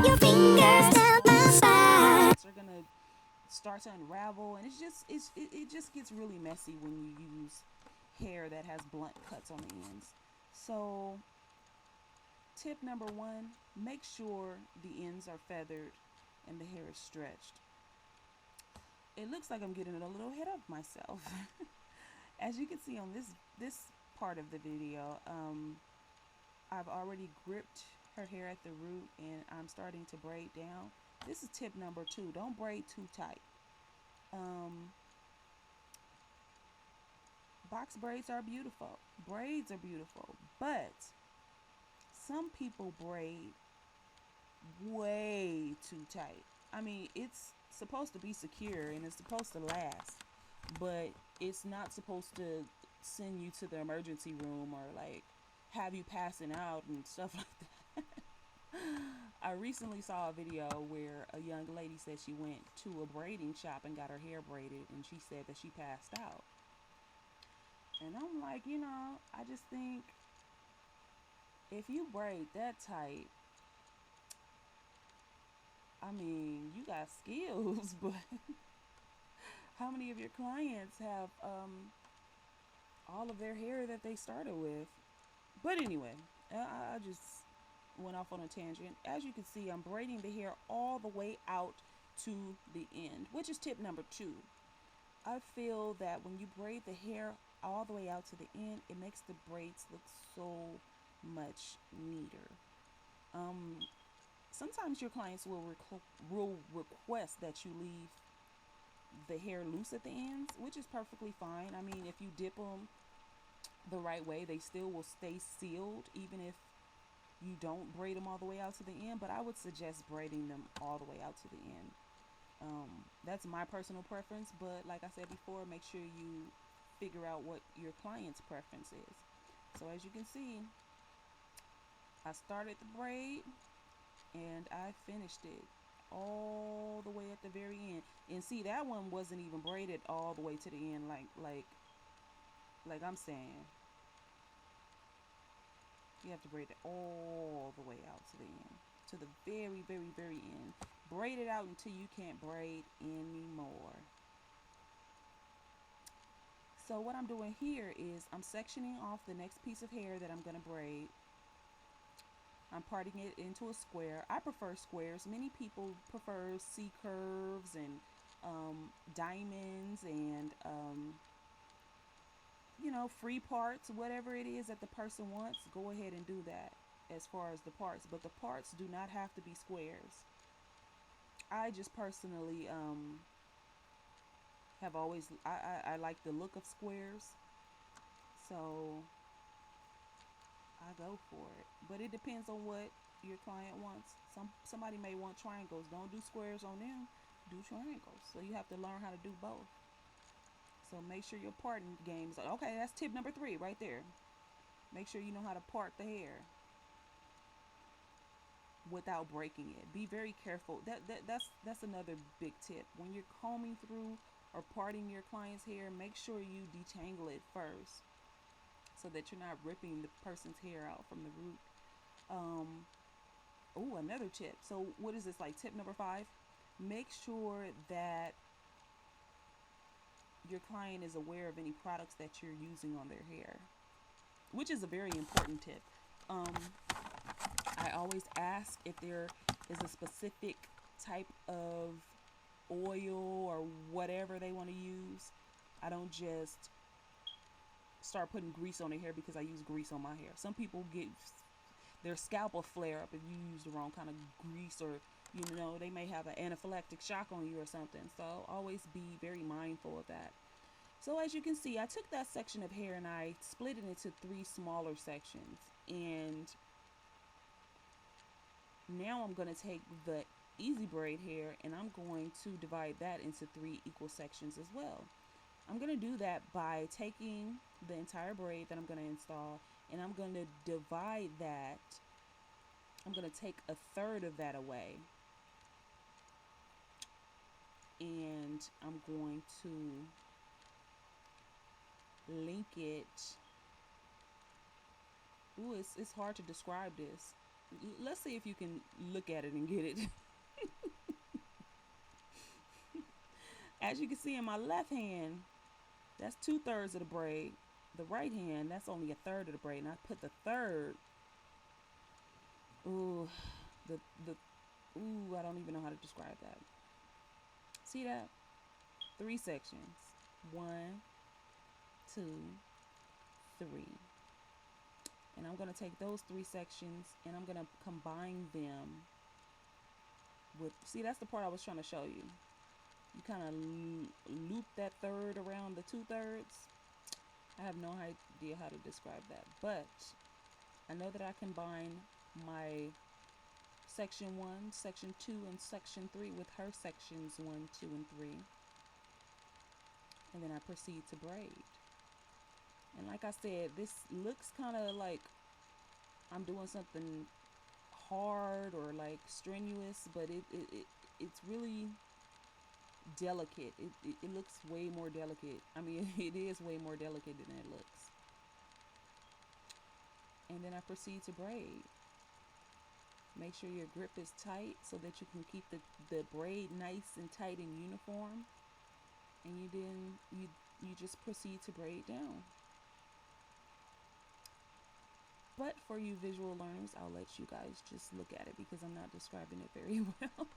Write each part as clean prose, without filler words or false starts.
your fingers step aside. Are gonna start to unravel, and it just gets really messy when you use hair that has blunt cuts on the ends. So tip number one, make sure the ends are feathered and the hair is stretched. It looks like I'm getting a little ahead of myself. As you can see on this part of the video, I've already gripped her hair at the root and I'm starting to braid down. This is tip number two. Don't braid too tight. Um, Box braids are beautiful. Braids are beautiful. But some people braid way too tight. I mean, it's supposed to be secure and it's supposed to last, but it's not supposed to send you to the emergency room or like have you passing out and stuff like that. I recently saw a video where a young lady said she went to a braiding shop and got her hair braided, and she said that she passed out. And I'm like, I just think if you braid that tight, I mean, you got skills, but how many of your clients have all of their hair that they started with? But anyway, I just went off on a tangent. As you can see, I'm braiding the hair all the way out to the end, which is tip number two. I feel that when you braid the hair all the way out to the end, it makes the braids look so much neater. Um, Sometimes your clients will request that you leave the hair loose at the ends, which is perfectly fine. I mean, if you dip them the right way, they still will stay sealed, even if you don't braid them all the way out to the end. But I would suggest braiding them all the way out to the end. That's my personal preference, but like I said before, make sure you figure out what your client's preference is. So as you can see, I started the braid and I finished it all the way at the very end. And see, that one wasn't even braided all the way to the end, like I'm saying. You have to braid it all the way out to the end, to the very, very, very end. Braid it out until you can't braid anymore. So what I'm doing here is I'm sectioning off the next piece of hair that I'm going to braid. I'm parting it into a square. I prefer squares. Many people prefer C curves and diamonds and free parts, whatever it is that the person wants. Go ahead and do that as far as the parts, but the parts do not have to be squares. I just personally have always I like the look of squares, so I go for it. But it depends on what your client wants. Somebody may want triangles. Don't do squares on them. Do triangles. So you have to learn how to do both. So make sure your parting game is okay. That's tip number three right there. Make sure you know how to part the hair without breaking it. Be very careful. That's another big tip. When you're combing through or parting your client's hair, make sure you detangle it first so that you're not ripping the person's hair out from the root. Oh, another tip. So what is this, like tip number five? Make sure that your client is aware of any products that you're using on their hair, which is a very important tip. Um, I always ask if there is a specific type of oil or whatever they want to use. I don't just start putting grease on their hair because I use grease on my hair. Some people get their scalp will flare up if you use the wrong kind of grease, or they may have an anaphylactic shock on you or something. So always be very mindful of that. So as you can see, I took that section of hair and I split it into three smaller sections. And now I'm going to take the easy braid hair and I'm going to divide that into three equal sections as well. I'm going to do that by taking the entire braid that I'm going to install and I'm going to divide that. I'm going to take a third of that away. And I'm going to link it. Ooh, it's hard to describe this. let's see if you can look at it and get it. As you can see in my left hand, that's 2/3 of the braid. The right hand, that's only a third of the braid. And I put the third, ooh, the ooh, I don't even know how to describe that. See that? Three sections. One, two, three. And I'm gonna take those three sections and I'm gonna combine them with, see, that's the part I was trying to show you. You kind of loop that third around the 2/3. I have no idea how to describe that, but I know that I combine my section 1, section 2, and section 3 with her sections 1, 2, and 3, and then I proceed to braid. And like I said, this looks kind of like I'm doing something hard or like strenuous, but it's really delicate. It looks way more delicate. I mean, it is way more delicate than it looks. And then I proceed to braid. Make sure your grip is tight so that you can keep the braid nice and tight and uniform. And you just proceed to braid down. But for you visual learners, I'll let you guys just look at it because I'm not describing it very well.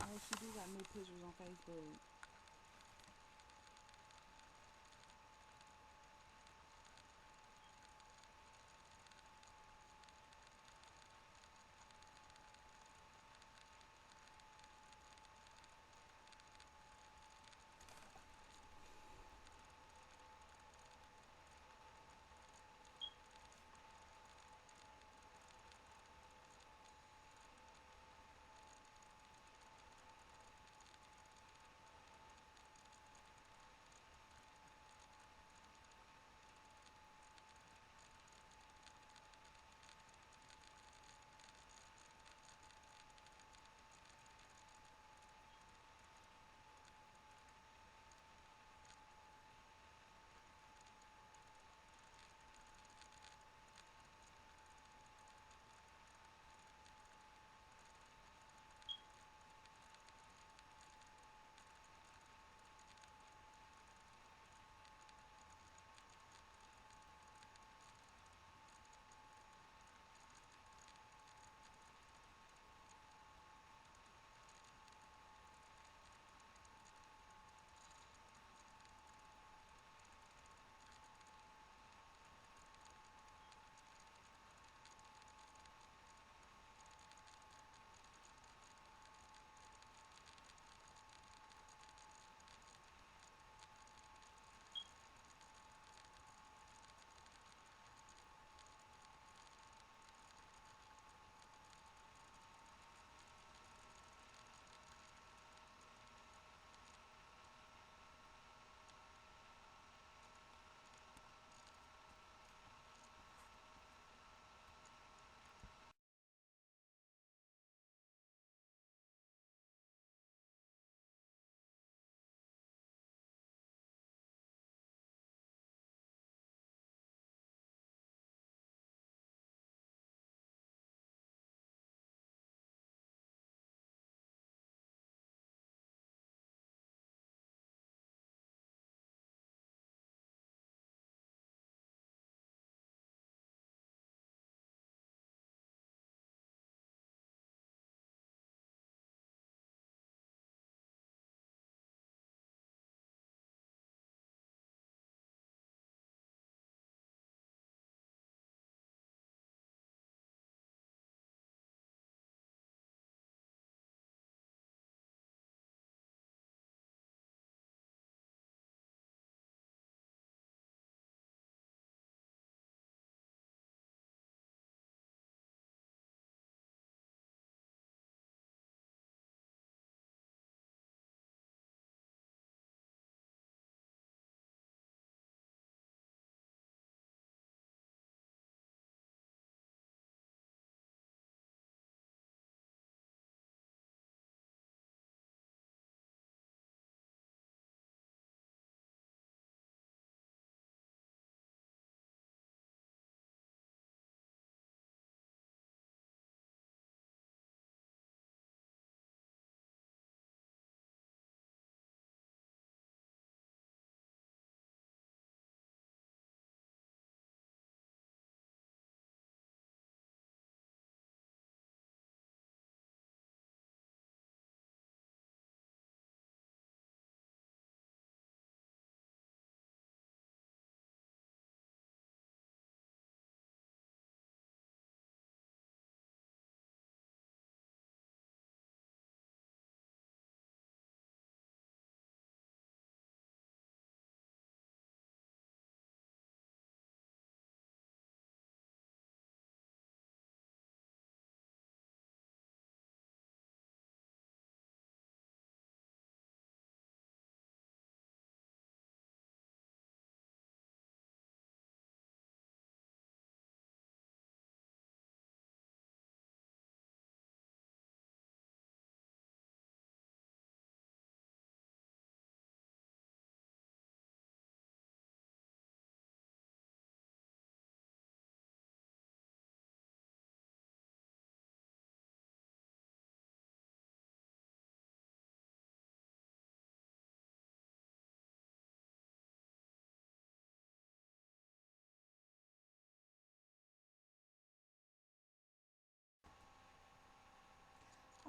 Oh, she do got new pictures on Facebook.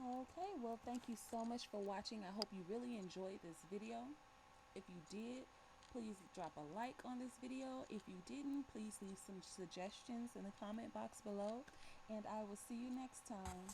Okay, well, thank you so much for watching. I hope you really enjoyed this video. If you did, please drop a like on this video. If you didn't, please leave some suggestions in the comment box below. And I will see you next time.